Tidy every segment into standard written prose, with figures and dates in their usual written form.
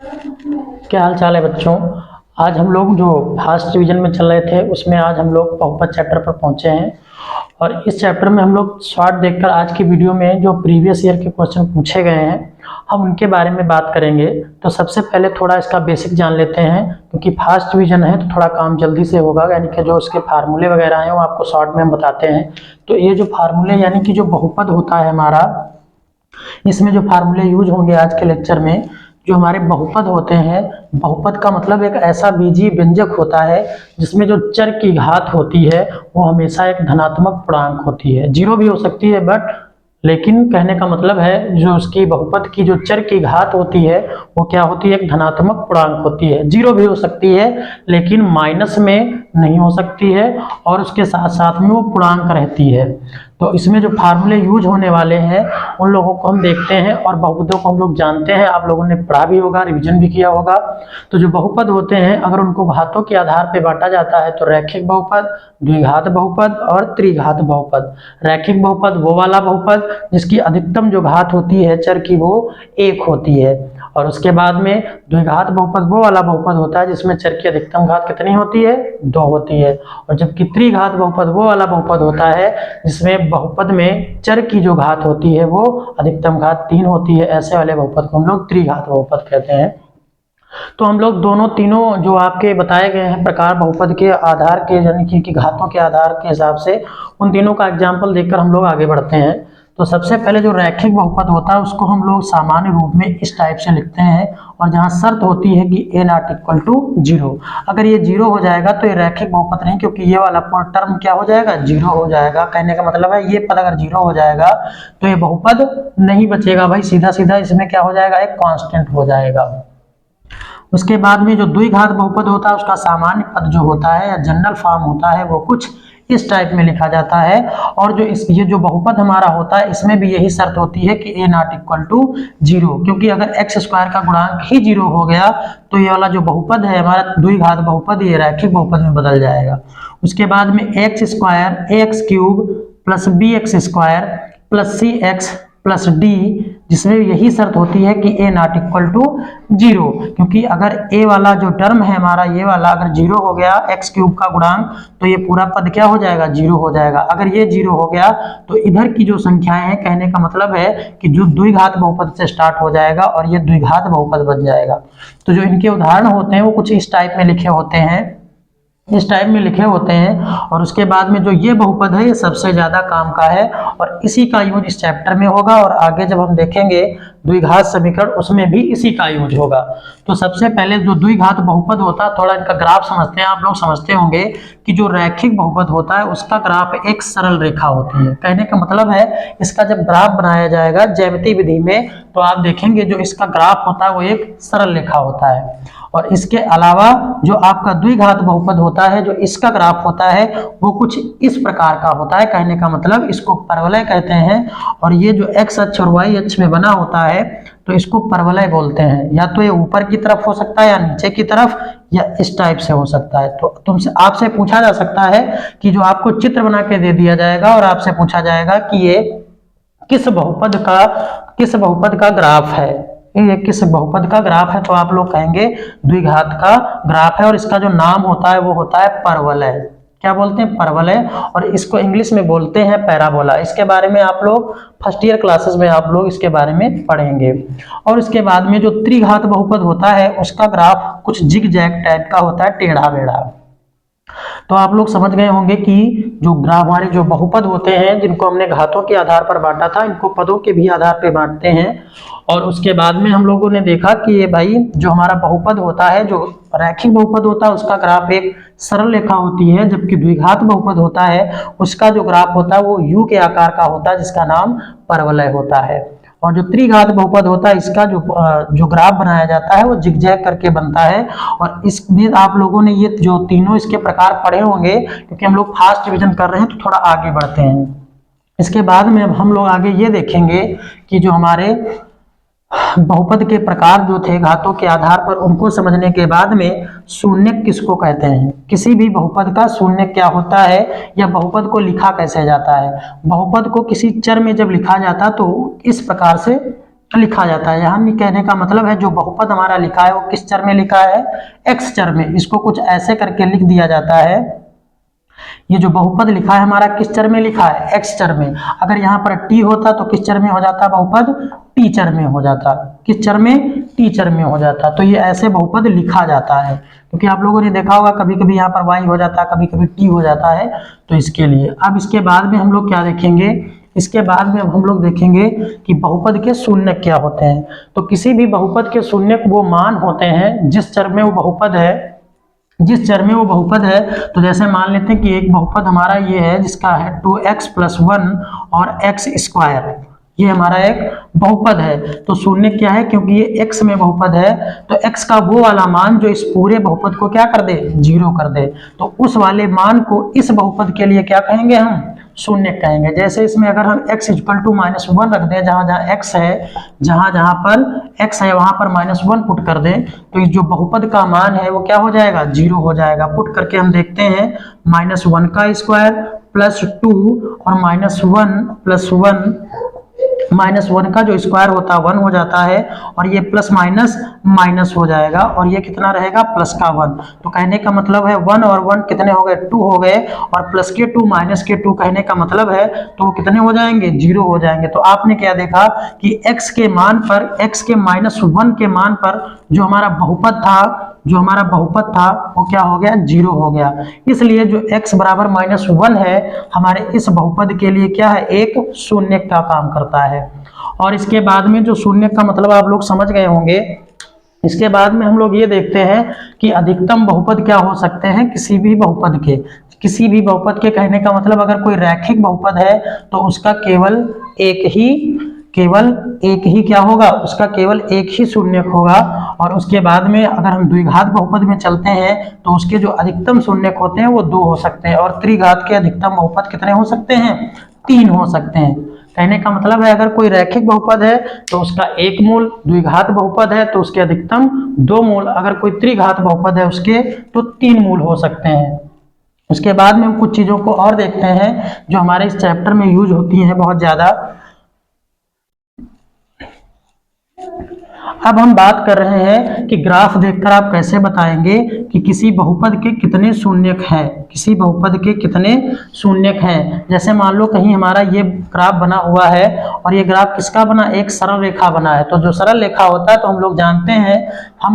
क्या हाल चाल है बच्चों। आज हम लोग जो फर्स्ट डिवीजन में चल रहे थे उसमें आज हम लोग बहुपद चैप्टर पर पहुंचे हैं और इस चैप्टर में हम लोग शॉर्ट देखकर आज की वीडियो में जो प्रीवियस ईयर के क्वेश्चन पूछे गए हैं हम उनके बारे में बात करेंगे। तो सबसे पहले थोड़ा इसका बेसिक जान लेते हैं क्योंकि फर्स्ट डिवीजन है तो थोड़ा काम जल्दी से होगा, यानी कि जो इसके फार्मूले वगैरह हैं वो आपको शॉर्ट में हम बताते हैं। तो ये जो फार्मूले यानी कि जो बहुपद होता है हमारा, इसमें जो फार्मूले यूज होंगे आज के लेक्चर में, जो हमारे बहुपद होते हैं, बहुपद का मतलब एक ऐसा बीजीय व्यंजक होता है जिसमें जो चर की घात होती है वो हमेशा एक धनात्मक पूर्णांक होती है। जीरो भी हो सकती है बट लेकिन कहने का मतलब है जो उसकी बहुपद की जो चर की घात होती है वो क्या होती है, एक धनात्मक पूर्णांक होती है। जीरो भी हो सकती है लेकिन माइनस में नहीं हो सकती है और उसके साथ साथ में वो पूर्णांक रहती है। तो इसमें जो फार्मूले यूज होने वाले हैं उन लोगों को हम देखते हैं और बहुपदों को हम लोग जानते हैं, आप लोगों ने पढ़ा भी होगा, रिवीजन भी किया होगा। तो जो बहुपद होते हैं अगर उनको घातों के आधार पर बांटा जाता है तो रैखिक बहुपद, द्विघात बहुपद और त्रिघात बहुपद। रैखिक बहुपद वो वाला बहुपद जिसकी अधिकतम जो घात होती है चर की वो 1 होती है, और उसके बाद में द्विघात बहुपद वो वाला बहुपद होता है जिसमें चर की अधिकतम घात कितनी होती है, 2 होती है। और जबकि त्रिघात बहुपद वो वाला बहुपद होता है जिसमें बहुपद में चर की जो घात होती है वो अधिकतम घात 3 होती है। ऐसे वाले बहुपद को हम लोग त्रिघात बहुपद कहते हैं। तो हम लोग दोनों तीनों जो आपके बताए गए हैं प्रकार बहुपद के आधार के यानी कि घातों के आधार के हिसाब से उन तीनों का एग्जाम्पल देखकर हम लोग आगे बढ़ते हैं। तो सबसे पहले जो रैखिक बहुपद होता है उसको हम लोग सामान्य रूप में इस टाइप से लिखते हैं, और जहां शर्त होती है कि a नॉट इक्वल टू 0। अगर ये 0 हो जाएगा तो ये रैखिक बहुपद नहीं, क्योंकि ये वाला टर्म क्या हो जाएगा, 0 हो जाएगा। कहने का मतलब है ये पद अगर 0 हो जाएगा तो ये बहुपद नहीं बचेगा भाई, सीधा सीधा इसमें क्या हो जाएगा, एक कांस्टेंट हो जाएगा। उसके बाद में जो द्विघात बहुपद होता है उसका सामान्य पद जो होता है या जनरल फॉर्म होता है वो कुछ इस टाइप में लिखा जाता है। और जो ये जो बहुपद हमारा होता है इसमें भी यही शर्त होती है कि a नॉट इक्वल टू 0, क्योंकि अगर x स्क्वायर का गुणांक ही 0 हो गया तो ये वाला जो बहुपद है हमारा द्विघात बहुपद ये रैखिक बहुपद में बदल जाएगा। उसके बाद में x square ax cube plus bx square plus cx plus D, जिसमें यही शर्त होती है कि a नॉट इक्वल टू 0, क्योंकि अगर a वाला जो टर्म है हमारा ये वाला अगर 0 हो गया x क्यूब का गुणांक तो ये पूरा पद क्या हो जाएगा, 0 हो जाएगा। अगर ये 0 हो गया तो इधर की जो संख्याएं हैं कहने का मतलब है कि जो द्विघात बहुपद से स्टार्ट हो जाएगा और ये द्विघात बहुपद बन जाएगा। तो जो इनके उदाहरण होते हैं वो कुछ इस टाइप में लिखे होते हैं, इस टाइप में लिखे होते हैं। और उसके बाद में जो ये बहुपद है ये सबसे ज्यादा काम का है और इसी का यूज इस चैप्टर में होगा, और आगे जब हम देखेंगे द्विघात समीकरण उसमें भी इसी का यूज होगा। तो सबसे पहले जो द्विघात बहुपद होता है थोड़ा इनका ग्राफ समझते हैं। आप लोग समझते होंगे कि जो रैखिक बहुपद होता है उसका ग्राफ एक सरल रेखा होती है। कहने का मतलब है इसका जब ग्राफ बनाया जाएगा ज्यामितीय विधि में तो आप देखेंगे जो इसका ग्राफ होता है वो एक सरल रेखा होता है। और इसके अलावा जो आपका द्विघात बहुपद होता है जो इसका ग्राफ होता है वो कुछ इस प्रकार का होता है। कहने का मतलब इसको परवलय कहते हैं, और ये जो x अक्ष और y अक्ष में बना होता है तो इसको परवलय बोलते हैं। या तो ये ऊपर की तरफ हो सकता है या नीचे की तरफ या इस टाइप से हो सकता है। तो तुमसे आपसे पूछा जा सकता है कि जो आपको चित्र बना के दे दिया जाएगा और आपसे पूछा जाएगा कि ये किस बहुपद का ग्राफ है, ये किस बहुपद का ग्राफ है, तो आप लोग कहेंगे द्विघात का ग्राफ है और इसका जो नाम होता है वो होता है परवलय। क्या बोलते हैं, परवलय, और इसको इंग्लिश में बोलते हैं पैराबोला। इसके बारे में आप लोग फर्स्ट ईयर क्लासेस में आप लोग इसके बारे में पढ़ेंगे। और इसके बाद में जो त्रिघात बहुपद होता है उसका ग्राफ कुछ जिग जैग टाइप का होता है, टेढ़ा मेढ़ा। तो आप लोग समझ गए होंगे कि जो ग्राफ हमारे जो बहुपद होते हैं जिनको हमने घातों के आधार पर बांटा था इनको पदों के भी आधार पर बांटते हैं। और उसके बाद में हम लोगों ने देखा कि ये भाई जो हमारा बहुपद होता है जो रैखिक बहुपद होता है उसका ग्राफ एक सरल रेखा होती है, जबकि द्विघात बहुपद होता है उसका जो ग्राफ होता है वो यू के आकार का होता है जिसका नाम परवलय होता है। और जो त्रिघात बहुपद होता है इसका जो ग्राफ बनाया जाता है वो जिगजैग करके बनता है। और इसमें आप लोगों ने ये जो तीनों इसके प्रकार पढ़े होंगे, क्योंकि हम लोग फर्स्ट डिवीजन कर रहे हैं तो थोड़ा आगे बढ़ते हैं। इसके बाद में अब हम लोग आगे ये देखेंगे कि जो हमारे बहुपद के प्रकार जो थे घातों के आधार पर उनको समझने के बाद में शून्य किसको कहते हैं, किसी भी बहुपद का शून्य क्या होता है या बहुपद को लिखा कैसे जाता है। बहुपद को किसी चर में जब लिखा जाता तो इस प्रकार से लिखा जाता है। यहाँ कहने का मतलब है जो बहुपद हमारा लिखा है वो किस चर में लिखा है, एक्स चर में। इसको कुछ ऐसे करके लिख दिया जाता है, ये जो बहुपद लिखा है हमारा किस चर में लिखा है, एक्स चर में। अगर यहाँ पर टी होता तो किस चर में हो जाता बहुपद, टी चर में हो जाता। किस चर में, टी चर में हो जाता। तो ये ऐसे बहुपद लिखा जाता है, क्योंकि आप लोगों ने देखा होगा कभी कभी यहाँ पर वाई हो जाता है, कभी कभी टी हो जाता है, तो इसके लिए। अब इसके बाद में हम लोग क्या देखेंगे, इसके बाद में हम लोग देखेंगे कि बहुपद के शून्य क्या होते हैं। तो किसी भी बहुपद के शून्य वो मान होते हैं जिस चर में वो बहुपद है, जिस चर में वो बहुपद है। तो जैसे मान लेते हैं कि एक बहुपद हमारा ये है जिसका है 2x + 1 और x², ये हमारा एक बहुपद है। तो शून्य क्या है, क्योंकि ये x में बहुपद है तो x का वो वाला मान जो इस पूरे बहुपद को क्या कर दे, 0 कर दे। तो उस वाले मान को इस बहुपद के लिए क्या कहेंगे, हम शून्य कहेंगे। जैसे इसमें अगर हम x = -1 रख दें, जहां जहां x है, जहां जहां पर x है वहां पर -1 पुट कर दें, तो इस जो बहुपद का मान है वो क्या हो जाएगा, 0 हो जाएगा। पुट करके हम देखते हैं -1 का स्क्वायर +2 और -1 -1 का जो स्क्वायर होता है 1 हो जाता है, और ये प्लस माइनस हो जाएगा, और ये कितना रहेगा, प्लस का 1। तो कहने का मतलब है 1 और 1 कितने हो गए, 2 हो गए, और प्लस के 2 माइनस के 2 कहने का मतलब है तो वो कितने हो जाएंगे, 0 हो जाएंगे। तो आपने क्या देखा कि x के मान पर, x के -1 के मान पर जो हमारा बहुपद था वो क्या हो गया, 0 हो गया। इसलिए जो x बराबर -1 है हमारे इस बहुपद के लिए क्या है, एक शून्य का काम करता है। और इसके बाद में जो शून्य का मतलब आप लोग समझ गए होंगे। इसके बाद में हम लोग ये देखते हैं कि अधिकतम बहुपद क्या हो सकते हैं किसी भी बहुपद के। किसी भी बहुपद के कहने का मतलब अगर कोई रैखिक बहुपद है तो उसका केवल एक ही क्या होगा, उसका केवल एक ही शून्यक होगा। और उसके बाद में अगर हम द्विघात बहुपद में चलते हैं तो उसके जो अधिकतम शून्यक होते हैं वो 2 हो सकते हैं, और त्रिघात के अधिकतम बहुपद कितने हो सकते हैं, 3 हो सकते हैं। कहने का मतलब है अगर कोई रैखिक बहुपद है तो उसका एक मूल, द्विघात बहुपद है तो उसके अधिकतम 2 मूल, अगर कोई त्रिघात बहुपद है उसके तो 3 मूल हो सकते हैं। उसके बाद में हम कुछ चीजों को और देखते हैं जो हमारे इस चैप्टर में यूज होती हैं बहुत ज्यादा। अब हम बात कर रहे हैं कि ग्राफ देखकर आप कैसे बताएंगे कि किसी बहुपद के कितने शून्यक हैं, किसी बहुपद के कितने शून्यक हैं। जैसे मान लो कहीं हमारा ये ग्राफ बना हुआ है, और ये ग्राफ किसका बना, एक सरल रेखा बना है। तो जो सरल रेखा होता है तो हम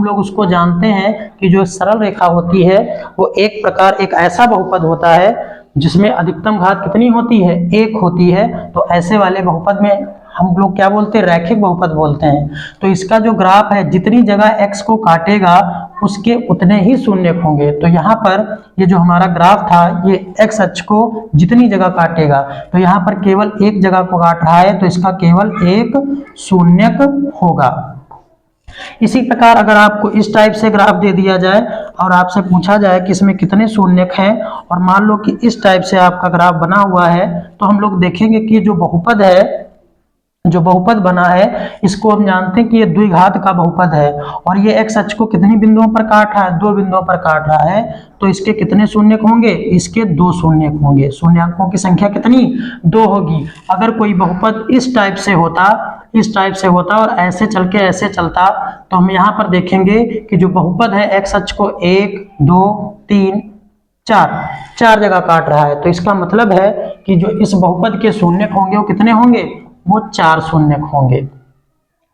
लोग उसको जानते हैं कि जो सरल रेखा होती है वो एक प्रकार एक ऐसा बहुपद होता है जिसमें अधिकतम घात कितनी होती है, 1 होती है। तो ऐसे वाले बहुपद में हम लोग क्या बोलते हैं, रैखिक बहुपद बोलते हैं। तो इसका जो ग्राफ है जितनी जगह x को काटेगा उसके उतने ही शून्यक होंगे। तो यहाँ पर ये जो हमारा ग्राफ था ये x अक्ष को जितनी जगह काटेगा, तो यहाँ पर केवल एक जगह को काट रहा है तो इसका केवल एक शून्यक होगा। इसी प्रकार अगर आपको इस टाइप से ग्राफ दे दिया जाए और आपसे पूछा जाए कि इसमें कितने शून्यक हैं, और मान लो कि इस टाइप से आपका ग्राफ बना हुआ है, तो हम लोग देखेंगे कि जो बहुपद बना है इसको हम जानते हैं कि ये द्विघात का बहुपद है, और ये x अक्ष को कितनी बिंदुओं पर काट रहा है, 2 बिंदुओं पर काट रहा है। तो इसके कितने शून्यक होंगे, इसके 2 शून्यक होंगे। शून्यकों की संख्या कितनी, 2 होगी। अगर कोई बहुपद इस टाइप से होता और ऐसे चल के ऐसे चलता, तो हम यहाँ पर देखेंगे कि जो बहुपद है x अक्ष को 1 2 3 4 जगह काट रहा है। तो इसका मतलब है कि जो इस बहुपद के शून्यक होंगे वो कितने होंगे, वो 4 शून्यक होंगे।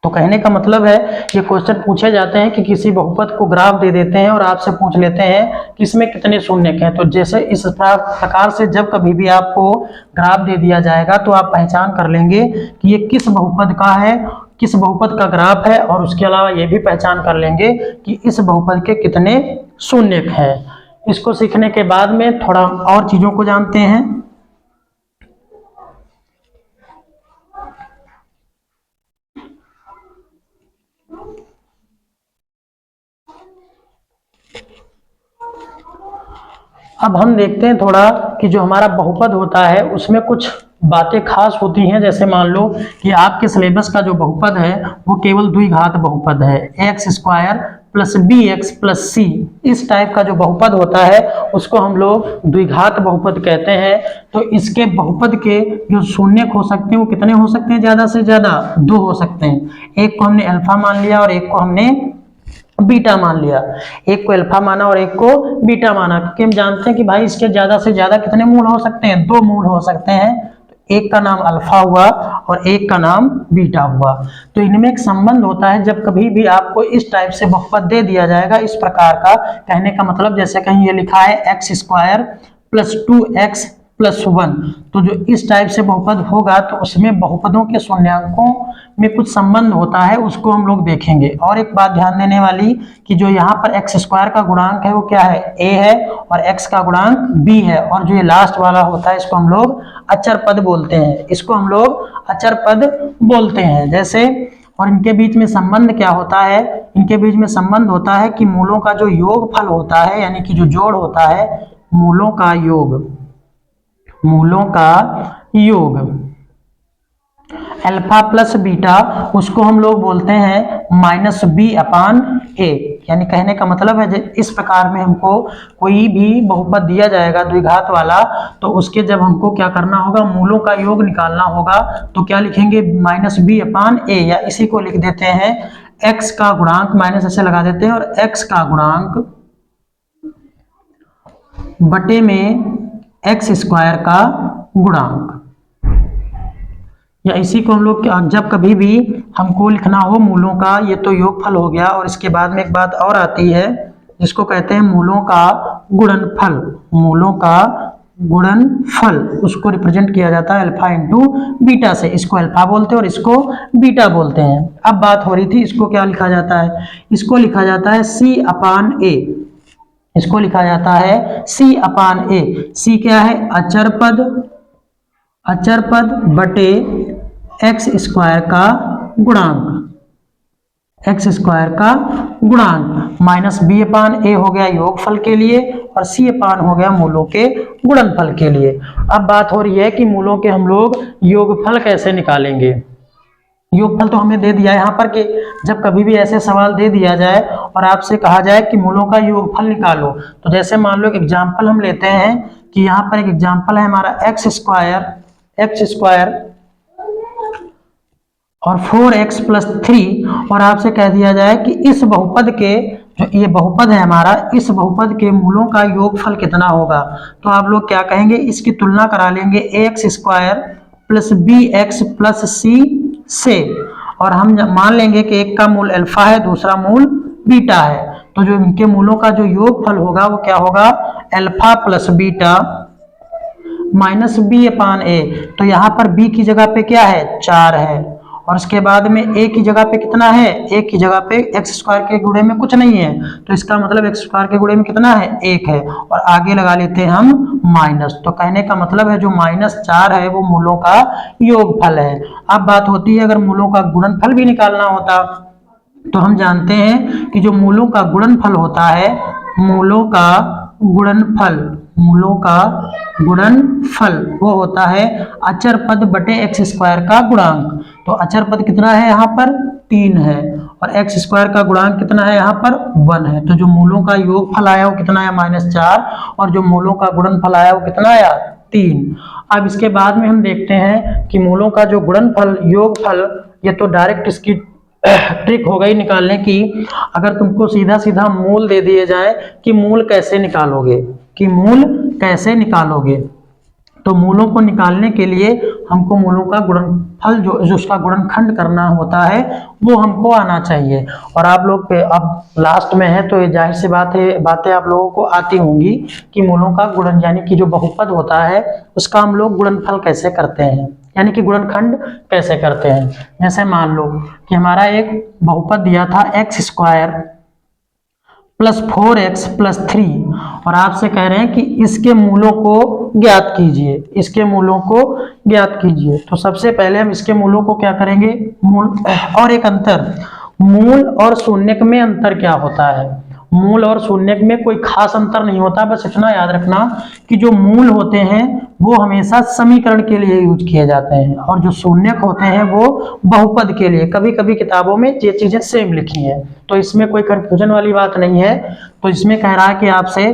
तो कहने का मतलब है ये क्वेश्चन पूछे जाते हैं कि किसी बहुपद को ग्राफ दे देते हैं और आपसे पूछ लेते हैं कि इसमें कितने शून्यक हैं। तो जैसे इस प्रकार से जब कभी भी आपको ग्राफ दे दिया जाएगा तो आप पहचान कर लेंगे कि ये किस बहुपद का है, किस बहुपद का ग्राफ है, और उसके अलावा ये भी पहचान कर लेंगे कि इस बहुपद के कितने शून्यक हैं। इसको सीखने के बाद में थोड़ा और चीजों को जानते हैं। अब हम देखते हैं थोड़ा कि जो हमारा बहुपद होता है उसमें कुछ बातें खास होती हैं। जैसे मान लो कि आपके सिलेबस का जो बहुपद है वो केवल द्विघात बहुपद है, x² plus b x plus c, इस टाइप का जो बहुपद होता है उसको हम लोग द्विघात बहुपद कहते हैं। तो इसके बहुपद के जो शून्यक हो सकते हैं वो कितने हो सकते हैं? ज्यादा से ज्यादा 2 हो सकते हैं। एक को हमने अल्फा मान लिया और एक को हमने बीटा मान लिया। एक को अल्फा माना और एक को बीटा माना, क्योंकि हम जानते हैं कि भाई इसके ज्यादा से ज्यादा कितने मूल हो सकते हैं? 2 मूल हो सकते हैं। एक का नाम अल्फा हुआ और एक का नाम बीटा हुआ। तो इनमें एक संबंध होता है। जब कभी भी आपको इस टाइप से बहुपद दे दिया जाएगा इस प्रकार का, कहने का मतलब जैसे कहीं ये लिखा है x square plus 2x plus 1, तो जो इस टाइप से बहुपद होगा तो उसमें बहुपदों के शून्यांकों में कुछ संबंध होता है, उसको हम लोग देखेंगे। और एक बात ध्यान देने वाली कि जो यहाँ पर एक्स स्क्वायर का गुणांक है वो क्या है? a है, और x का गुणांक b है, और जो ये लास्ट वाला होता है इसको हम लोग अचर पद बोलते हैं। इसको हम लोग अचर पद बोलते हैं। जैसे, और इनके बीच में संबंध क्या होता है? इनके बीच में संबंध होता है कि मूलों का जो योगफल होता है, यानी कि जो जोड़ होता है, मूलों का योग, मूलों का योग अल्फा प्लस बीटा, उसको हम लोग बोलते हैं माइनस बी अपान ए। यानी कहने का मतलब है इस प्रकार में हमको कोई भी बहुपद दिया जाएगा द्विघात वाला, तो उसके जब हमको क्या करना होगा? मूलों का योग निकालना होगा। तो क्या लिखेंगे? माइनस बी अपान ए, या इसी को लिख देते हैं एक्स का गुणांक, माइनस ऐसे लगा देते हैं, और एक्स का गुणांक बटे में एक्स स्क्वायर का गुणांक। या इसी को हम लोग जब कभी भी हमको लिखना हो मूलों का, ये तो योगफल हो गया, और इसके बाद में एक बात और आती है जिसको कहते हैं मूलों का गुणनफल। मूलों का गुणनफल, उसको रिप्रेजेंट किया जाता है अल्फा इंटू बीटा से। इसको अल्फा बोलते हैं और इसको बीटा बोलते हैं। अब बात हो रही थी इसको क्या लिखा जाता है? इसको लिखा जाता है सी अपान ए। इसको लिखा जाता है सी अपान ए। सी क्या है? अचर पद, अचर पद बटे एक्स स्क्वायर का गुणांक, एक्स स्क्वायर का गुणांक, माइनस बी अपान ए हो गया योगफल के लिए, और सी अपान हो गया मूलों के गुणनफल के लिए। अब बात हो रही है कि मूलों के हम लोग योगफल कैसे निकालेंगे। योगफल तो हमें दे दिया है यहाँ पर कि जब कभी भी ऐसे सवाल दे दिया जाए और आपसे कहा जाए कि मूलों का योगफल निकालो, तो जैसे मान लो एक एग्जाम्पल हम लेते हैं कि यहाँ पर एक एग्जाम्पल है हमारा एक्स स्क्वायर और 4x प्लस 3, और आपसे कह दिया जाए कि इस बहुपद के, जो ये बहुपद है हमारा, इस बहुपद के मूलों का योगफल कितना होगा। तो आप लोग क्या कहेंगे? इसकी तुलना करा लेंगे x square plus b x plus c से, और हम मान लेंगे कि एक का मूल अल्फा है, दूसरा मूल बीटा है। तो जो इनके मूलों का जो योगफल होगा वो क्या होगा? Alpha plus beta minus b upon a. तो यहाँ पर बी की जगह पे क्या है? 4 है, और उसके बाद में ए की जगह पे कितना है? ए की जगह पे एक्स स्क्वायर के गुणे में कुछ नहीं है, तो इसका मतलब एक्स स्क्वायर के गुणे में कितना है? 1 है, और आगे लगा लेते हैं हम माइनस। तो कहने का मतलब है जो -4 है वो मूलों का योगफल है। अब बात होती है अगर मूलों का गुणनफल भी निकालना होता, तो हम जानते हैं कि जो मूलों का गुणनफल होता है, मूलों का गुणनफल, मूलों का गुणनफल वो होता है अचर पद बटे एक्स स्क्वायर का गुणांक। तो अचर पद कितना है यहाँ पर? 3 है, और एक्स स्क्वायर का गुणांक कितना है यहाँ पर? 1 है। तो जो मूलों का योगफल आया वो कितना है? -4, और जो मूलों का गुणनफल आया वो कितना आया? 3। अब इसके बाद में हम देखते हैं कि मूलों का जो गुणनफल योगफल, ये तो डायरेक्ट इसकी ट्रिक हो गई निकालने की। अगर तुमको सीधा सीधा मूल दे दिए जाए कि मूल कैसे निकालोगे, कि मूल कैसे निकालोगे, तो मूलों को निकालने के लिए हमको मूलों का गुणनफल जो उसका गुणनखंड करना होता है वो हमको आना चाहिए। और आप लोग अब लास्ट में है तो ये जाहिर सी बात है, बातें आप लोगों को आती होंगी कि मूलों का गुणन, यानी कि जो बहुपद होता है उसका हम लोग गुणनफल कैसे करते हैं, यानी कि गुणनखंड कैसे करते हैं। जैसे मान लो कि हमारा एक बहुपद दिया था x square plus 4x plus 3, और आपसे कह रहे हैं कि इसके मूलों को ज्ञात कीजिए, इसके मूलों को ज्ञात कीजिए। तो सबसे पहले हम इसके मूलों को क्या करेंगे? मूल और एक अंतर, मूल और शून्यक में अंतर क्या होता है? मूल और शून्यक में कोई खास अंतर नहीं होता, बस इतना याद रखना कि जो मूल होते हैं वो हमेशा समीकरण के लिए यूज किए जाते हैं और जो शून्यक होते हैं वो बहुपद के लिए। कभी कभी किताबों में ये चीजें सेम लिखी हैं, तो इसमें कोई कंफ्यूजन वाली बात नहीं है। तो इसमें कह रहा है कि आपसे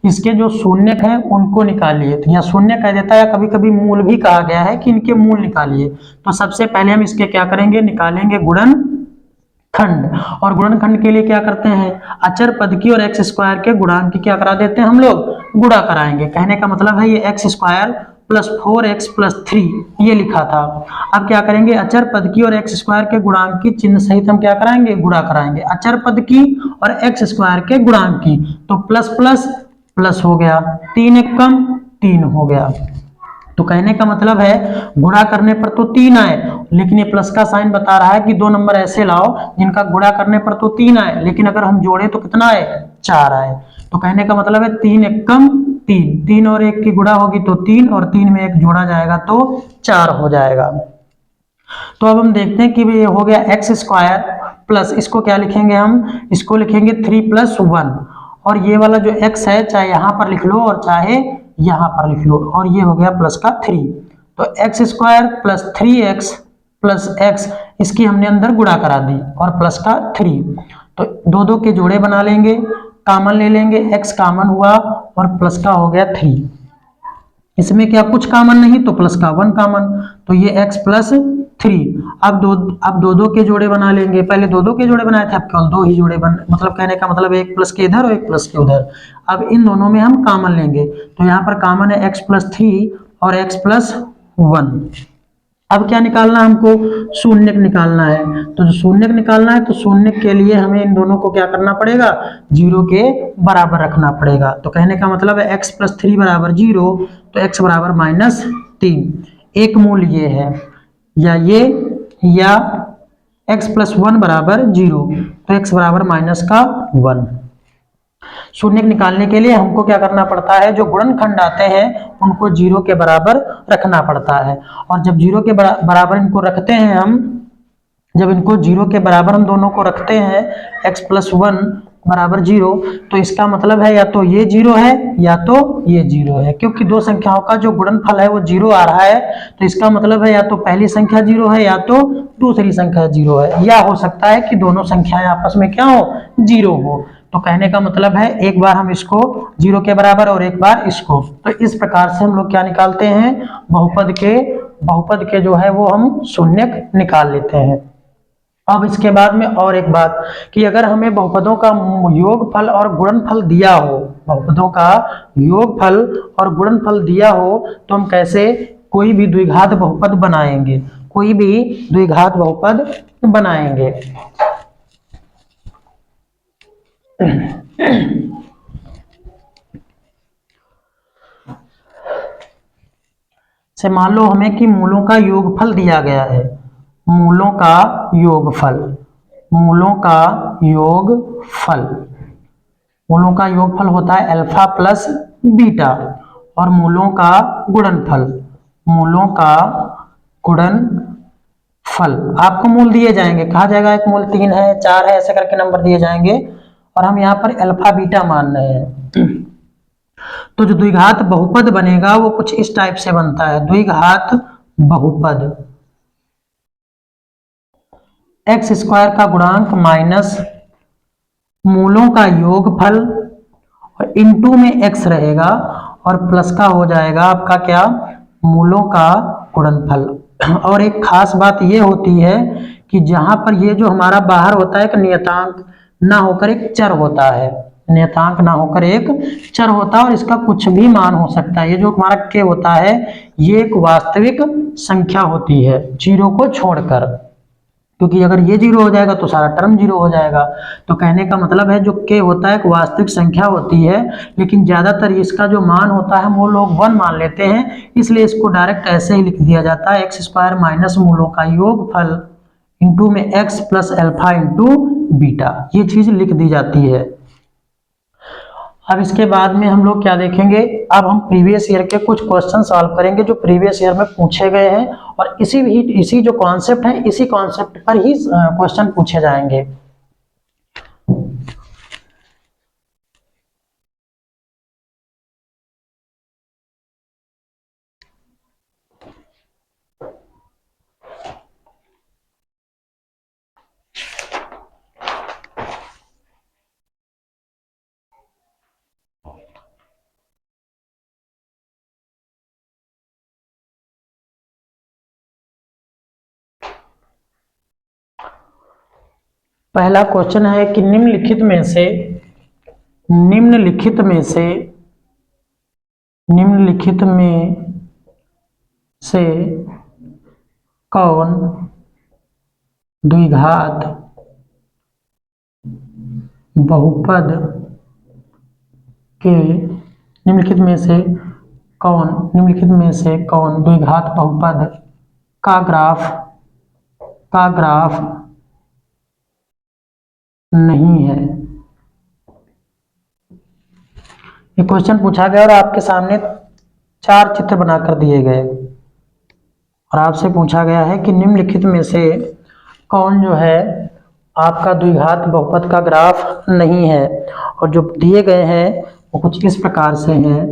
इसके जो शून्यक हैं उनको निकालिए, तो यहाँ शून्य कह देता है, कभी कभी मूल भी कहा गया है कि इनके मूल निकालिए। तो सबसे पहले हम इसके क्या करेंगे, निकालेंगे गुणनखंड। और गुणनखंड के लिए क्या करते हैं, अचर पद की और एक्स स्क्वायर के गुणांक की क्या करा देते हैं हम लोग, गुणा कराएंगे। कहने का मतलब है ये x square plus 4x plus 3 ये लिखा था। अब क्या करेंगे, अचर पद की और एक्स स्क्वायर के गुणांक की चिन्ह सहित हम क्या कराएंगे, गुणा कराएंगे। अचर पद की और एक्स स्क्वायर के गुणांक की, तो प्लस प्लस प्लस हो गया, 3 एक कम 3 हो गया। तो कहने का मतलब है गुणा करने पर तो 3 आए, लेकिन ये प्लस का साइन बता रहा है कि दो नंबर ऐसे लाओ जिनका गुणा करने पर तो 3 आए, लेकिन अगर हम जोड़े तो कितना आए, 4 आए। तो कहने का मतलब है 3 एक कम 3, 3 और 1 की गुणा होगी तो 3, और 3 में 1 जोड़ा जाएगा तो 4 हो जाएगा। तो अब हम देखते हैं कि ये हो गया एक्स स्क्वायर प्लस, इसको क्या लिखेंगे हम, इसको लिखेंगे 3 + 1, और ये वाला जो x है चाहे यहां पर लिख लो और चाहे यहां पर लिख लो, और ये हो गया प्लस का 3। तो x square plus 3x plus x, इसकी हमने अंदर गुणा करा दी, और प्लस का 3। तो दो दो के जोड़े बना लेंगे, कॉमन ले लेंगे, x कॉमन हुआ और प्लस का हो गया 3। इसमें क्या कुछ कॉमन नहीं, तो प्लस का 1 कॉमन, तो ये x प्लस 3। अब दो दो के जोड़े बना लेंगे, पहले दो दो के जोड़े बनाए थे, अब केवल 2 ही जोड़े मतलब कहने का मतलब एक प्लस के इधर और एक प्लस के उधर। अब इन दोनों में हम कॉमन लेंगे, तो यहाँ पर कॉमन है x प्लस 3 और x प्लस 1। अब क्या निकालना है हमको, शून्यक निकालना है। तो जो शून्यक निकालना है, तो शून्यक के लिए हमें इन दोनों को क्या करना पड़ेगा, 0 के बराबर रखना पड़ेगा। तो कहने का मतलब है x प्लस 3 बराबर 0, तो x बराबर -3। एक मूल ये है, या ये या x प्लस 1 बराबर 0, तो x बराबर -1। शून्यक निकालने के लिए हमको क्या करना पड़ता है, जो गुणनखंड आते हैं उनको 0 के बराबर रखना पड़ता है। और जब 0 के बराबर इनको रखते हैं हम, जब इनको 0 के बराबर हम दोनों को रखते हैं, x प्लस 1 बराबर 0, तो इसका मतलब है या तो ये 0 है या तो ये 0 है, क्योंकि दो संख्याओं का जो गुणनफल है वो 0 आ रहा है। तो इसका मतलब है या तो पहली संख्या 0 है या तो दूसरी संख्या 0 है, या हो सकता है कि दोनों संख्याएं आपस में क्या हो, 0 हो। तो कहने का मतलब है एक बार हम इसको 0 के बराबर और एक बार इसको, तो इस प्रकार से हम लोग क्या निकालते हैं, बहुपद के जो है वो हम शून्यक निकाल लेते हैं। अब इसके बाद में और एक बात कि अगर हमें बहुपदों का योगफल और गुणनफल दिया हो, बहुपदों का योगफल और गुणनफल दिया हो, तो हम कैसे कोई भी द्विघात बहुपद बनाएंगे, कोई भी द्विघात बहुपद बनाएंगे। से मान लो हमें कि मूलों का योगफल दिया गया है, मूलों का योगफल, मूलों का योगफल, मूलों का योगफल होता है अल्फा प्लस बीटा, और मूलों का गुणनफल, मूलों का गुणनफल आपको मूल दिए जाएंगे, कहा जाएगा एक मूल 3 है 4 है, ऐसे करके नंबर दिए जाएंगे, और हम यहाँ पर अल्फा बीटा मान रहे हैं। तो जो द्विघात बहुपद बनेगा वो कुछ इस टाइप से बनता है, द्विघात बहुपद एक्स स्क्वायर का गुणांक माइनस मूलों का योगफल और इनटू में x रहेगा, और प्लस का हो जाएगा आपका क्या, मूलों का गुणनफल। और एक खास बात ये होती है कि जहां पर ये जो हमारा बाहर होता है एक नियतांक ना होकर एक चर होता है, नियतांक ना होकर एक चर होता है, और इसका कुछ भी मान हो सकता है। ये जो हमारा k होता है ये एक वास्तविक संख्या होती है 0 को छोड़कर, क्योंकि अगर ये 0 हो जाएगा तो सारा टर्म 0 हो जाएगा। तो कहने का मतलब है जो k होता है एक वास्तविक संख्या होती है, लेकिन ज्यादातर इसका जो मान होता है वो लोग 1 मान लेते हैं, इसलिए इसको डायरेक्ट ऐसे ही लिख दिया जाता है, एक्स स्क्वायर माइनस मूलों का योगफल इंटू में x plus alpha into beta, ये चीज लिख दी जाती है। अब इसके बाद में हम लोग क्या देखेंगे, अब हम प्रीवियस ईयर के कुछ क्वेश्चन सॉल्व करेंगे जो प्रीवियस ईयर में पूछे गए हैं, और इसी जो कॉन्सेप्ट है इसी कॉन्सेप्ट पर ही क्वेश्चन पूछे जाएंगे। पहला क्वेश्चन है कि निम्नलिखित में से निम्नलिखित में से कौन द्विघात बहुपद के निम्नलिखित में से कौन द्विघात बहुपद का ग्राफ नहीं है। ये क्वेश्चन पूछा गया और आपके सामने 4 चित्र बनाकर दिए गए और आपसे पूछा गया है कि निम्नलिखित में से कौन जो है आपका द्विघात बहुपद का ग्राफ नहीं है। और जो दिए गए हैं वो कुछ इस प्रकार से हैं।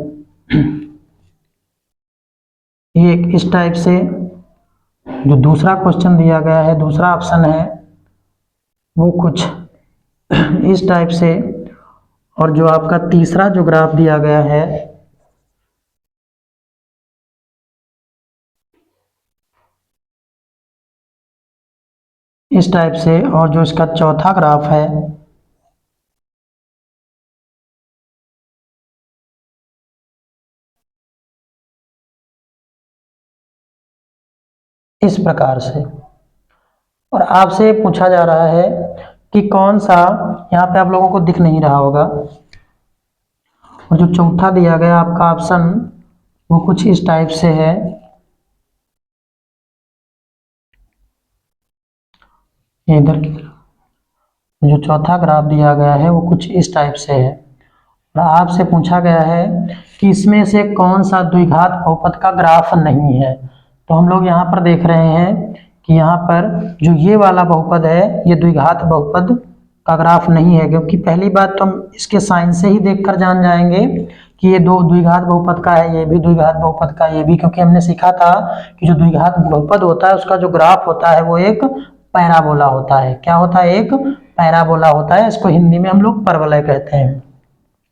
ये इस टाइप से जो दूसरा क्वेश्चन दिया गया है, दूसरा ऑप्शन है वो कुछ इस टाइप से, और जो आपका तीसरा जो ग्राफ दिया गया है इस टाइप से, और जो इसका चौथा ग्राफ है इस प्रकार से। और आपसे पूछा जा रहा है कि कौन सा, यहाँ पे आप लोगों को दिख नहीं रहा होगा, और जो चौथा दिया गया आपका ऑप्शन वो कुछ इस टाइप से है। इधर की तरफ जो चौथा ग्राफ दिया गया है वो कुछ इस टाइप से है। और आपसे पूछा गया है कि इसमें से कौन सा द्विघात बहुपद का ग्राफ नहीं है। तो हम लोग यहाँ पर देख रहे हैं कि यहाँ पर जो ये वाला बहुपद है ये द्विघात बहुपद का ग्राफ नहीं है, क्योंकि पहली बात तो हम इसके साइन से ही देखकर जान जाएंगे कि ये दो द्विघात बहुपद का है, ये भी द्विघात बहुपद का, ये भी, क्योंकि हमने सीखा था कि जो द्विघात बहुपद होता है उसका जो ग्राफ होता है वो एक पैराबोला होता है। क्या होता है? एक पैराबोला होता है। इसको हिंदी में हम लोग परवलय कहते हैं।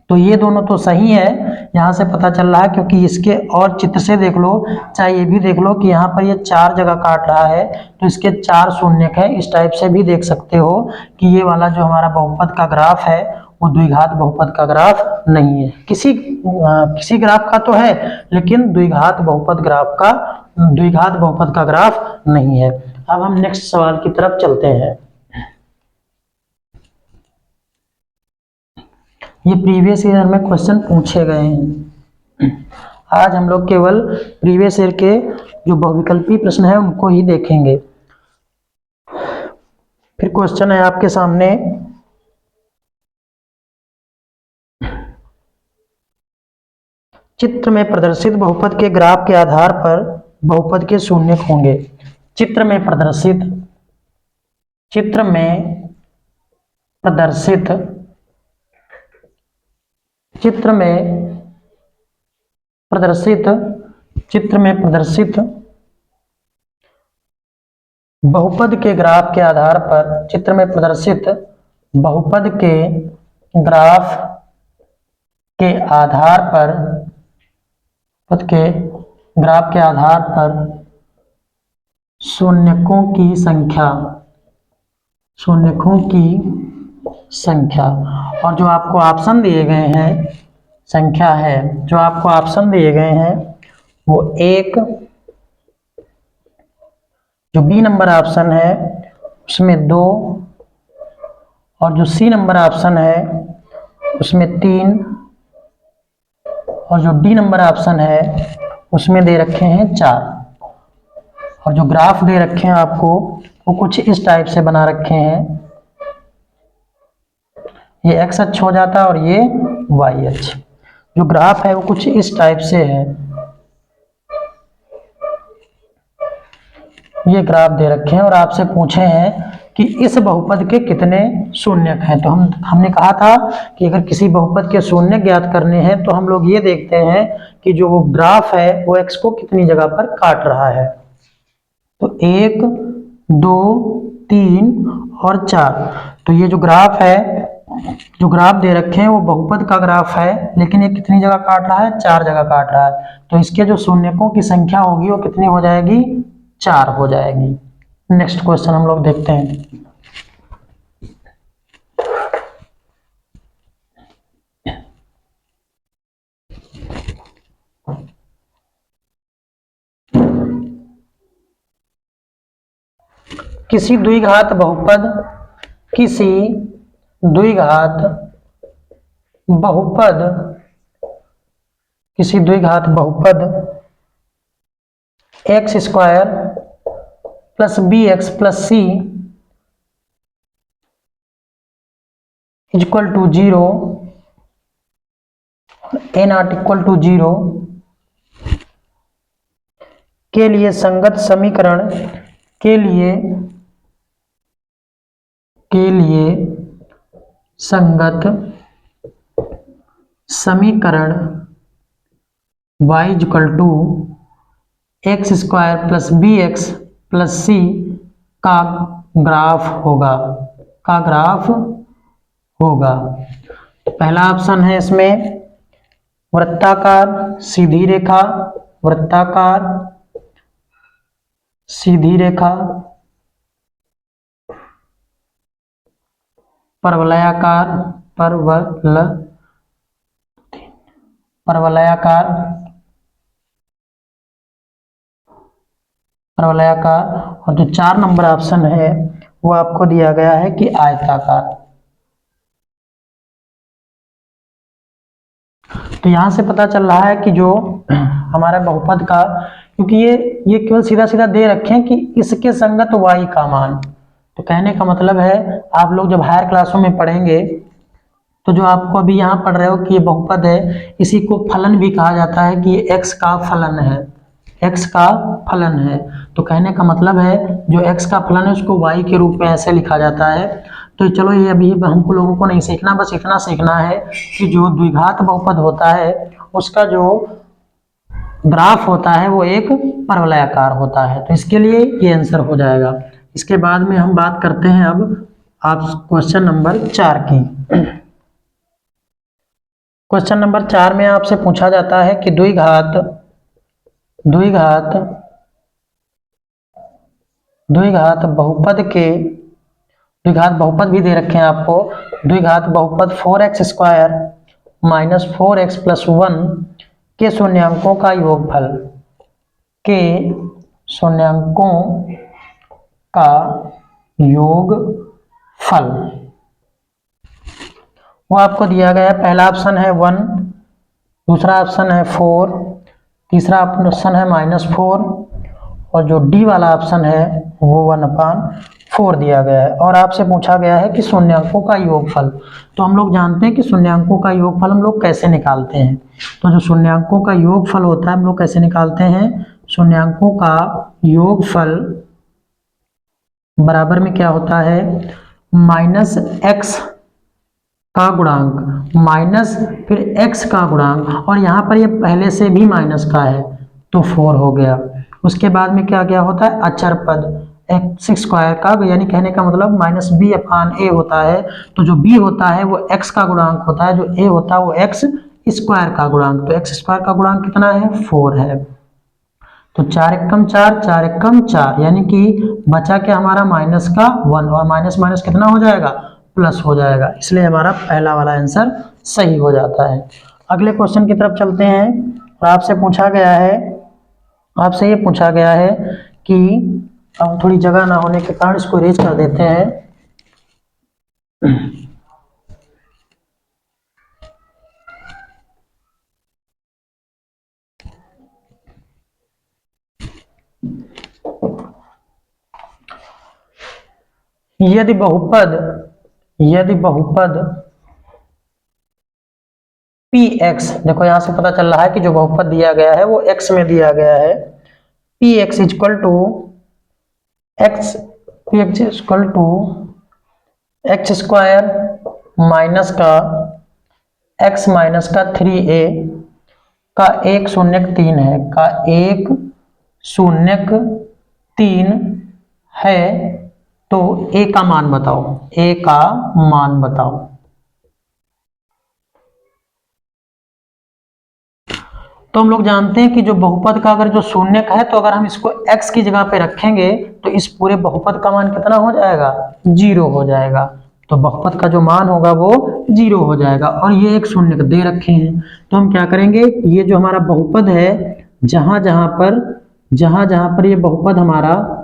तो ये दोनों तो सही है, यहाँ से पता चल रहा है, क्योंकि इसके और चित्र से देख लो, चाहे ये भी देख लो कि यहाँ पर ये 4 जगह काट रहा है तो इसके 4 शून्यक है। इस टाइप से भी देख सकते हो कि ये वाला जो हमारा बहुपद का ग्राफ है वो द्विघात बहुपद का ग्राफ नहीं है। किसी ग्राफ का तो है, लेकिन द्विघात बहुपद का ग्राफ नहीं है। अब हम नेक्स्ट सवाल की तरफ चलते हैं। ये प्रीवियस ईयर में क्वेश्चन पूछे गए हैं। आज हम लोग केवल प्रीवियस ईयर के जो बहुविकल्पी प्रश्न है उनको ही देखेंगे। फिर क्वेश्चन है आपके सामने, चित्र में प्रदर्शित बहुपद के ग्राफ के आधार पर बहुपद के शून्यक होंगे। चित्र में प्रदर्शित बहुपद के ग्राफ के आधार पर, चित्र में प्रदर्शित बहुपद के ग्राफ के आधार पर शून्यकों की संख्या और जो आपको ऑप्शन दिए गए हैं संख्या है, जो आपको ऑप्शन दिए गए हैं वो 1, जो बी नंबर ऑप्शन है उसमें 2, और जो सी नंबर ऑप्शन है उसमें 3, और जो डी नंबर ऑप्शन है उसमें दे रखे हैं 4। और जो ग्राफ दे रखे हैं आपको वो कुछ इस टाइप से बना रखे हैं। ये एक्स अक्ष हो जाता है और ये वाई अक्ष। जो ग्राफ है वो कुछ इस टाइप से है। ये ग्राफ दे रखे हैं और आपसे पूछे हैं कि इस बहुपद के कितने शून्यक हैं। तो हमने कहा था कि अगर किसी बहुपद के शून्यक ज्ञात करने हैं तो हम लोग ये देखते हैं कि जो वो ग्राफ है वो एक्स को कितनी जगह पर काट रहा है। तो 1, 2, 3 और 4। तो ये जो ग्राफ है, जो ग्राफ दे रखे हैं वो बहुपद का ग्राफ है, लेकिन ये कितनी जगह काट रहा है? 4 जगह काट रहा है। तो इसके जो शून्यकों की संख्या होगी वो कितनी हो जाएगी? 4 हो जाएगी। नेक्स्ट क्वेश्चन हम लोग देखते हैं। किसी द्विघात बहुपद किसी द्विघात बहुपद किसी द्विघात बहुपद x square plus b x plus c equal to 0 a not equal to 0 के लिए संगत समीकरण के लिए संगत समीकरण y equal to x square plus b x plus c का ग्राफ होगा। तो पहला ऑप्शन है इसमें वृत्ताकार सीधी रेखा, वृत्ताकार सीधी रेखा, परवलयाकार और जो 4 नंबर ऑप्शन है वो आपको दिया गया है कि आयताकार। तो यहां से पता चल रहा है कि जो हमारा बहुपद का, क्योंकि ये केवल सीधा सीधा दे रखे हैं कि इसके संगत y का मान। तो कहने का मतलब है आप लोग जब हायर क्लासों में पढ़ेंगे तो जो आपको अभी यहाँ पढ़ रहे हो कि ये बहुपद है, इसी को फलन भी कहा जाता है कि ये x का फलन है, x का फलन है। तो कहने का मतलब है जो x का फलन है उसको y के रूप में ऐसे लिखा जाता है। तो चलो ये अभी हमको लोगों को नहीं सीखना, बस इतना सीखना है कि जो द्विघात बहुपद होता है उसका जो ग्राफ होता है वो एक परवलयाकार होता है। तो इसके लिए ये आंसर हो जाएगा। इसके बाद में हम बात करते हैं अब आप क्वेश्चन नंबर 4 की। क्वेश्चन नंबर 4 में आपसे पूछा जाता है कि द्विघात बहुपद भी दे रखे हैं आपको। द्विघात बहुपद 4x square minus 4x plus 1 के शून्यांकों का योगफल वो आपको दिया गया है। पहला ऑप्शन है 1, दूसरा ऑप्शन है 4, तीसरा ऑप्शन है -4 और जो डी वाला ऑप्शन है वो 1/4 दिया गया है। और आपसे पूछा गया है कि शून्यांकों का योगफल। तो हम लोग जानते हैं कि शून्यांकों का योगफल हम लोग कैसे निकालते हैं। तो जो शून्यांकों का योगफल होता है हम लोग कैसे निकालते हैं, शून्यांकों का योगफल बराबर में क्या होता है, माइनस x का गुणांक माइनस फिर x का गुणांक, और यहाँ पर ये पहले से भी माइनस का है तो 4 हो गया। उसके बाद में क्या क्या होता है, अचर पद x स्क्वायर का, यानी कहने का मतलब -b/a होता है। तो जो b होता है वो x का गुणांक होता है, जो a होता है वो x स्क्वायर का गुणांक। तो x स्क्वायर का गुणांक कितना है, 4 है। तो 4 एकम 4, 4 एकम 4, यानी कि बचा क्या हमारा माइनस का 1 और माइनस माइनस कितना हो जाएगा, प्लस हो जाएगा। इसलिए हमारा पहला वाला आंसर सही हो जाता है। अगले क्वेश्चन की तरफ चलते हैं। और आपसे ये पूछा गया है कि अब थोड़ी जगह ना होने के कारण इसको इरेज कर देते हैं। यदि बहुपद px, देखो यहां से पता चल रहा है कि जो बहुपद दिया गया है वो x में दिया गया है। px equal to x square minus का x माइनस का 3a का 1/3 है, का 1/3 है। तो a का मान बताओ। तो हम लोग जानते हैं कि जो बहुपद का अगर जो शून्यक है तो अगर हम इसको x की जगह पे रखेंगे तो इस पूरे बहुपद का मान कितना हो जाएगा, 0 हो जाएगा। तो बहुपद का जो मान होगा वो 0 हो जाएगा। और ये एक शून्यक दे रखे हैं तो हम क्या करेंगे, ये जो हमारा बहुपद है जहां जहां पर ये बहुपद हमारा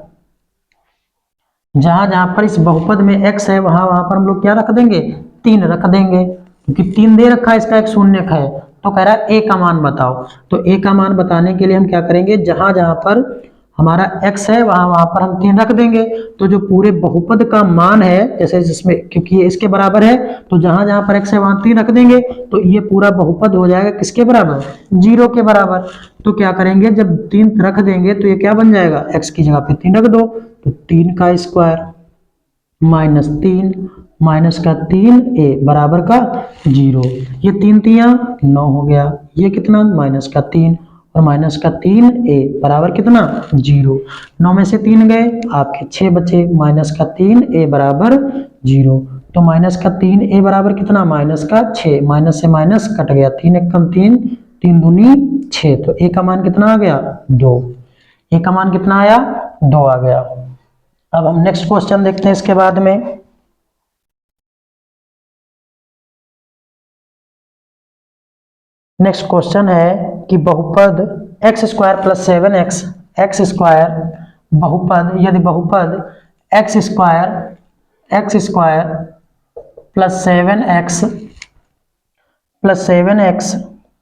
जहां जहां पर इस बहुपद में x है वहां वहां पर हम लोग क्या रख देंगे, 3 रख देंगे, क्योंकि 3 दे रखा है, इसका एक शून्यक है। तो कह रहा है a का मान बताओ। तो a का मान बताने के लिए हम क्या करेंगे, जहां जहां पर हमारा x है वहां वहां पर हम 3 रख देंगे। तो जो पूरे बहुपद का मान है, जैसे जिसमें क्योंकि ये इसके बराबर है, तो जहां जहां पर x है वहां 3 रख देंगे, तो ये पूरा बहुपद हो जाएगा किसके बराबर, 0 के बराबर। तो क्या करेंगे, जब 3 रख देंगे तो ये क्या बन जाएगा, x की जगह पे 3 रख दो, तो 3 का स्क्वायर माइनस 3 माइनस का 3a बराबर का 0। ये 3 तियां 9 हो गया, ये कितना माइनस का 3 और माइनस का 3a बराबर कितना 0। 9 में से 3 गए, आपके 6 बचे, माइनस का 3a बराबर 0। तो माइनस का 3a बराबर कितना, माइनस का 6, माइनस से माइनस कट गया, 3 एक कम 3, 3 दूनी 6, तो a का मान कितना आ गया 2। a का मान कितना आया 2 आ गया। अब हम नेक्स्ट क्वेश्चन देखते हैं इसके बाद में। नेक्स्ट क्वेश्चन है कि बहुपद x square plus 7x, x square बहुपद, यदि बहुपद x square plus 7x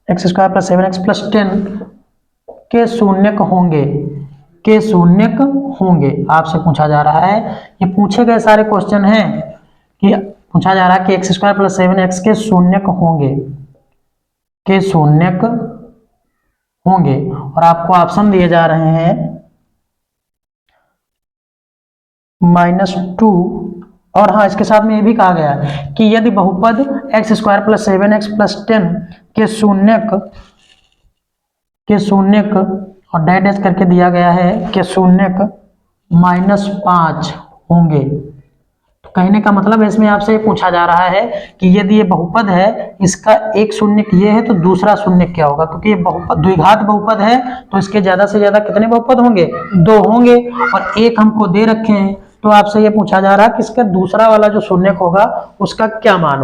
x square plus 7x plus 10 के शून्यक होंगे, आपसे पूछा जा रहा है। ये पूछे गए सारे क्वेश्चन हैं कि पूछा जा रहा है कि एक्स स्क्वायर प्लस 7x के शून्यक होंगे और आपको ऑप्शन दिए जा रहे हैं -2, और हाँ इसके साथ में ये भी कहा गया है कि यदि बहुपद x square plus 7x plus 10 के शून्यक और डैश डैश करके दिया गया है कि शून्यक -5 होंगे। तो कहने का मतलब है इसमें आपसे पूछा जा रहा है कि यदि ये बहुपद है, इसका एक शून्यक ये है तो दूसरा शून्यक क्या होगा, क्योंकि ये बहुपद द्विघात बहुपद है तो इसके ज्यादा से ज्यादा कितने बहुपद होंगे, 2 होंगे, और एक हमको दे रखे हैं। तो आपसे ये पूछा जा रहा है कि इसका दूसरा वाला जो शून्यक होगा उसका क्या मान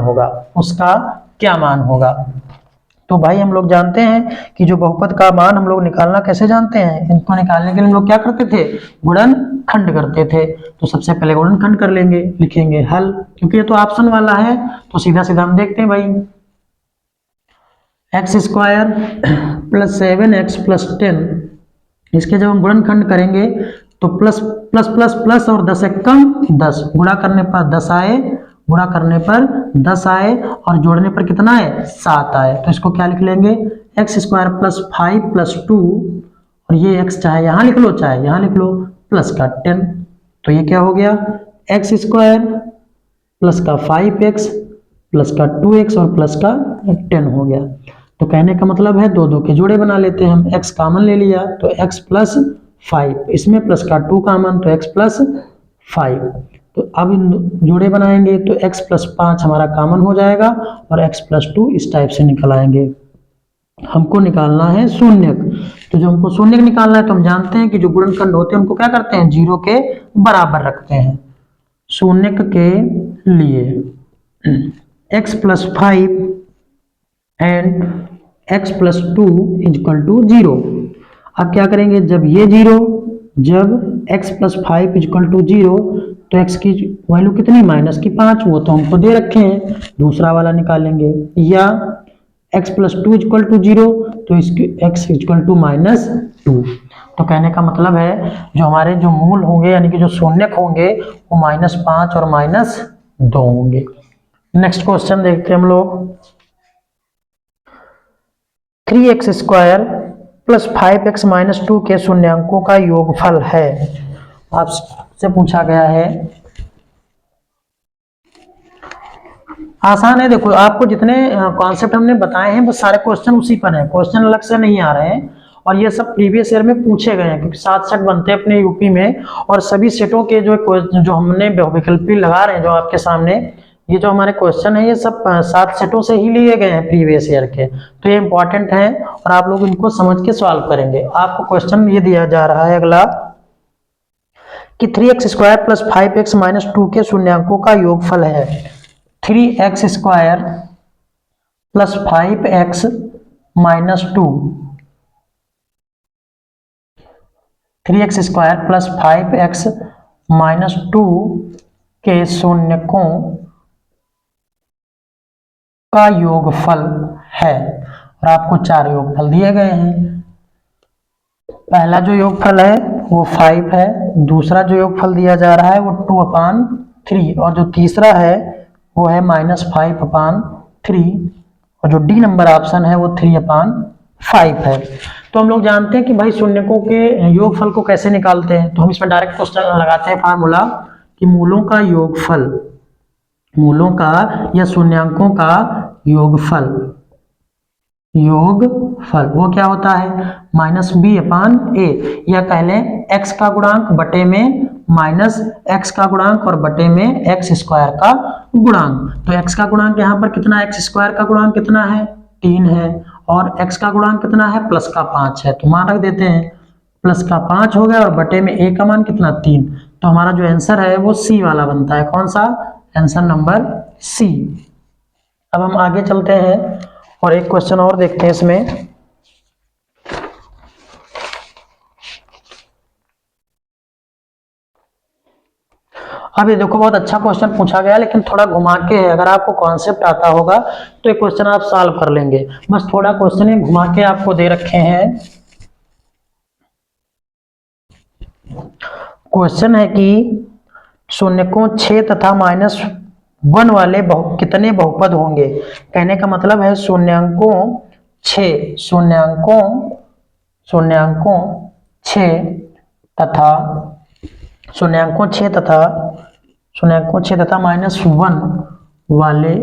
होगा। तो भाई हम लोग जानते हैं कि जो बहुपद का मान हम लोग निकालना कैसे जानते हैं, इनको निकालने के लिए हम लोग क्या करते थे, गुणनखंड करते थे। तो सबसे पहले गुणनखंड कर लेंगे, लिखेंगे हल, क्योंकि ये तो ऑप्शन वाला है तो सीधा सीधा हम देखते हैं भाई, x square plus 7x plus 10, इसके जब हम गुणनखंड करेंगे तो प्लस प्लस प्लस प्लस और 10 एक कम 10, गुणा करने पर 10 आए और जोड़ने पर कितना है 7 आए। तो इसको क्या लिख लेंगे, एक्स स्क्वायर प्लस 5 प्लस 2, और ये एक्स चाहे यहाँ लिख लो चाहे यहाँ लिख लो, प्लस का 10। तो ये क्या हो गया, एक्स स्क्वायर प्लस का 5x प्लस का 2x और प्लस का 10 हो गया। तो कहने का मतलब है दो दो के जोड़े बना लेते हैं हम, x कॉमन ले लिया तो x प्लस 5, इसमें प्लस का 2 कॉमन तो x प्लस 5। तो अब इन जोड़े बनाएंगे तो x प्लस 5 हमारा कॉमन हो जाएगा और x प्लस 2 इस टाइप से निकल आएंगे। हमको निकालना है शून्यक, तो जो हमको शून्यक निकालना है तो हम जानते हैं कि जो गुणनखंड होते हैं उनको क्या करते हैं, 0 के बराबर रखते हैं। शून्यक के लिए x plus 5 and x plus 2 equal to 0। अब क्या करेंगे, जब x प्लस 5 इक्वल टू 0 तो x की वैल्यू कितनी, माइनस की 5, वो तो हमको दे रखे हैं, दूसरा वाला निकालेंगे। या x प्लस 2 इक्वल टू 0 तो इसकी x इक्वल टू -2। तो कहने का मतलब है जो हमारे जो मूल होंगे यानी कि जो शून्यक होंगे वो -5 और -2 होंगे। नेक्स्ट क्वेश्चन देखते हैं हम लोग, 3x square plus 5x minus 2 के शून्यांकों का योगफल है, आपसे पूछा गया है। आसान है, देखो आपको जितने कॉन्सेप्ट हमने बताए हैं बस सारे क्वेश्चन उसी पर हैं, क्वेश्चन अलग से नहीं आ रहे हैं, और ये सब प्रीवियस ईयर में पूछे गए हैं, क्योंकि 7 सेट बनते हैं अपने यूपी में, और सभी सेटों के जो हमने वैकल्पिक लगा रहे हैं जो आपके सामने, ये जो हमारे क्वेश्चन है ये सब 7 सेटों से ही लिए गए हैं प्रीवियस ईयर के, तो ये इंपॉर्टेंट है और आप लोग इनको समझ के सॉल्व करेंगे। आपको क्वेश्चन ये दिया जा रहा है अगला कि 3x square plus 5x minus 2 के शून्यांकों का योगफल है। 3x square plus 5x minus 2, 3x square plus 5x -2 के शून्यकों का योगफल है। और आपको 4 योगफल दिए गए हैं। पहला जो योगफल है वो 5 है, दूसरा जो योगफल दिया जा रहा है वो 2/3 और जो तीसरा है वो है -5/3 और जो डी नंबर ऑप्शन है वो 3/5 है। तो हम लोग जानते हैं कि भाई शून्यकों के योगफल को कैसे निकालते हैं। तो हम इसमें डायरेक्ट क्वेश्चन लगाते हैं फार्मूला कि मूलों का योगफल, मूलों का या शून्यांकों का योगफल वो क्या होता है -b/a, या कह लें x का गुणांक बटे में -x का गुणांक और बटे में x² का गुणांक। तो x का गुणांक यहाँ पर कितना, x² का गुणांक कितना है 3 है और x का गुणांक कितना है +5 है। तो मान रख देते हैं +5 हो गया और बटे में a का मान कितना 3। तो हमारा जो आंसर है वो C वाला बनता है। कौन सा, आंसर नंबर C। अब हम आगे चलते हैं और एक क्वेश्चन और देखते हैं इसमें। अब ये देखो बहुत अच्छा क्वेश्चन पूछा गया, लेकिन थोड़ा घुमा के है। अगर आपको कॉन्सेप्ट आता होगा तो ये क्वेश्चन आप सॉल्व कर लेंगे। बस थोड़ा क्वेश्चन है घुमा के आपको दे रखे हैं। क्वेश्चन है कि शून्यकों 6 तथा -1 वाले कितने बहुपद होंगे। कहने का मतलब है शून्यकों 6 तथा -1 वाले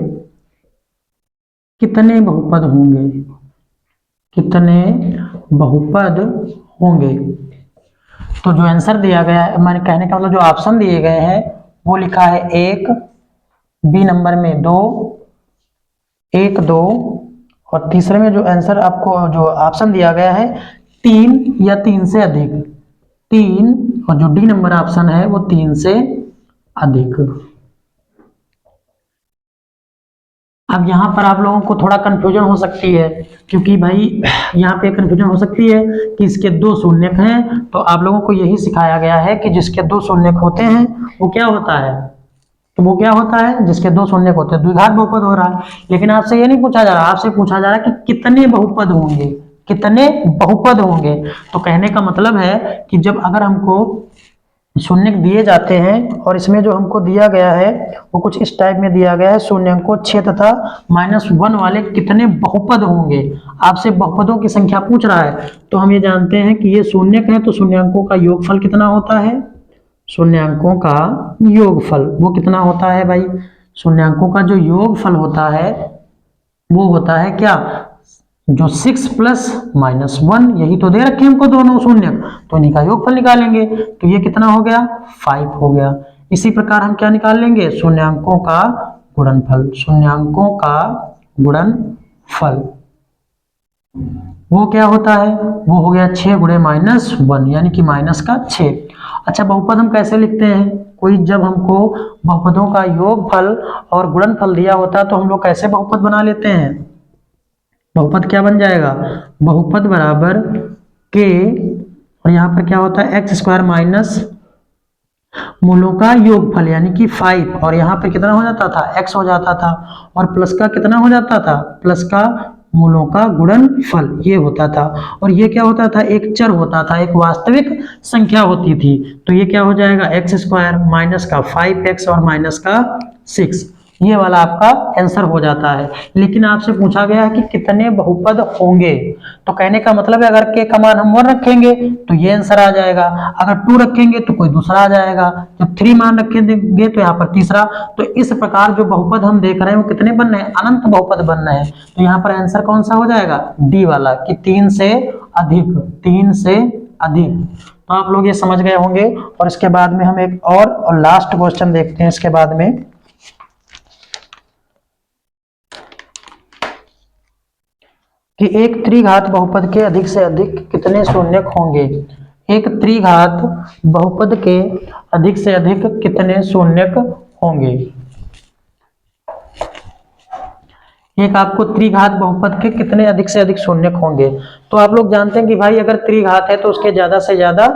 कितने बहुपद होंगे। तो जो आंसर दिया गया है, मैंने कहने का मतलब जो ऑप्शन दिए गए हैं वो लिखा है 1, बी नंबर में 2, 1, 2 और तीसरे में जो आंसर आपको जो ऑप्शन दिया गया है 3 या 3 से अधिक, 3 और जो डी नंबर ऑप्शन है वो 3 से अधिक। अब यहाँ पर आप लोगों को थोड़ा कंफ्यूजन हो सकती है, क्योंकि भाई यहाँ पे कंफ्यूजन हो सकती है कि इसके 2 शून्यक हैं। तो आप लोगों को यही सिखाया गया है कि जिसके 2 शून्यक होते हैं वो क्या होता है, तो वो क्या होता है, जिसके 2 शून्यक होते हैं द्विघात बहुपद हो रहा है। लेकिन आपसे ये नहीं पूछा जा रहा, आपसे पूछा जा रहा है कि कितने बहुपद होंगे। तो कहने का मतलब है कि जब अगर हमको शून्यक दिए जाते हैं और इसमें जो हमको दिया गया है वो कुछ इस टाइप में दिया गया है, शून्यकों 6 तथा -1 वाले कितने बहुपद होंगे। आपसे बहुपदों की संख्या पूछ रहा है, तो हम ये जानते हैं कि ये शून्यक है तो शून्यकों का योगफल कितना होता है, शून्यकों का योगफल वो कितना होता है भाई, शून्यकों का जो योगफल होता है वो होता है क्या, जो 6 + -1, यही तो दे रखे हमको दोनों शून्यक, तो इन्हीं का योगफल निकालेंगे। तो ये कितना हो गया 5 हो गया। इसी प्रकार हम क्या निकाल लेंगे, शून्यकों का गुणनफल वो क्या होता है, वो हो गया 6 × -1 यानी कि -6। अच्छा बहुपद हम कैसे लिखते हैं, कोई जब हमको बहुपदों का योगफल और गुणनफल दिया होता है तो हम लोग कैसे बहुपद बना लेते हैं। बहुपद क्या बन जाएगा, बहुपद बराबर k और यहाँ पर क्या होता है x² माइनस मूलों का योगफल यानी कि 5 और यहाँ पर कितना हो जाता था x हो जाता था और प्लस का कितना हो जाता था, प्लस का मूलों का गुणनफल ये होता था। और ये क्या होता था, एक चर होता था, एक वास्तविक संख्या होती थी। तो ये क्या हो जाएगा x² माइनस का 5x और माइनस का 6, ये वाला आपका आंसर हो जाता है। लेकिन आपसे पूछा गया है कि कितने बहुपद होंगे, तो कहने का मतलब है अगर k का मान हम 1 रखेंगे तो ये आंसर आ जाएगा, अगर 2 रखेंगे तो कोई दूसरा आ जाएगा, जब 3 मान रखेंगे तो यहाँ पर तीसरा। तो इस प्रकार जो बहुपद हम देख रहे हैं वो कितने बन रहे हैं, अनंत बहुपद बन रहे हैं। तो यहाँ पर आंसर कौन सा हो जाएगा, डी वाला कि 3 से अधिक। तो आप लोग ये समझ गए होंगे। और इसके बाद में हम एक और लास्ट क्वेश्चन देखते हैं इसके बाद में कि एक त्रिघात बहुपद के अधिक से अधिक कितने शून्यक होंगे। एक त्रिघात बहुपद के अधिक से अधिक कितने शून्यक होंगे। एक आपको त्रिघात बहुपद के कितने अधिक से अधिक शून्यक होंगे। तो आप लोग जानते हैं कि भाई अगर त्रिघात है तो उसके ज्यादा से ज्यादा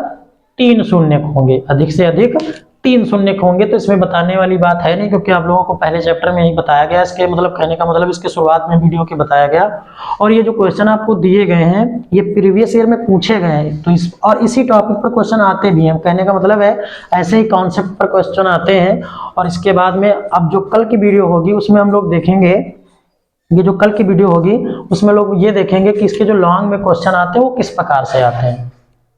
3 शून्यक होंगे, अधिक से अधिक 3 शून्य होंगे, तो इसमें बताने वाली बात है नहीं, क्योंकि आप लोगों को पहले चैप्टर में ही बताया गया। इसके मतलब कहने का मतलब इसके शुरुआत में वीडियो के बताया गया। और ये जो क्वेश्चन आपको दिए गए हैं ये प्रीवियस ईयर में पूछे गए हैं, तो इसी टॉपिक पर क्वेश्चन आते भी हैं। कहने का मतलब है ऐसे ही कॉन्सेप्ट पर क्वेश्चन आते हैं। और इसके बाद में अब जो कल की वीडियो होगी उसमें हम लोग देखेंगे, ये जो कल की वीडियो होगी उसमें लोग ये देखेंगे कि इसके जो लॉन्ग में क्वेश्चन आते हैं वो किस प्रकार से आते हैं।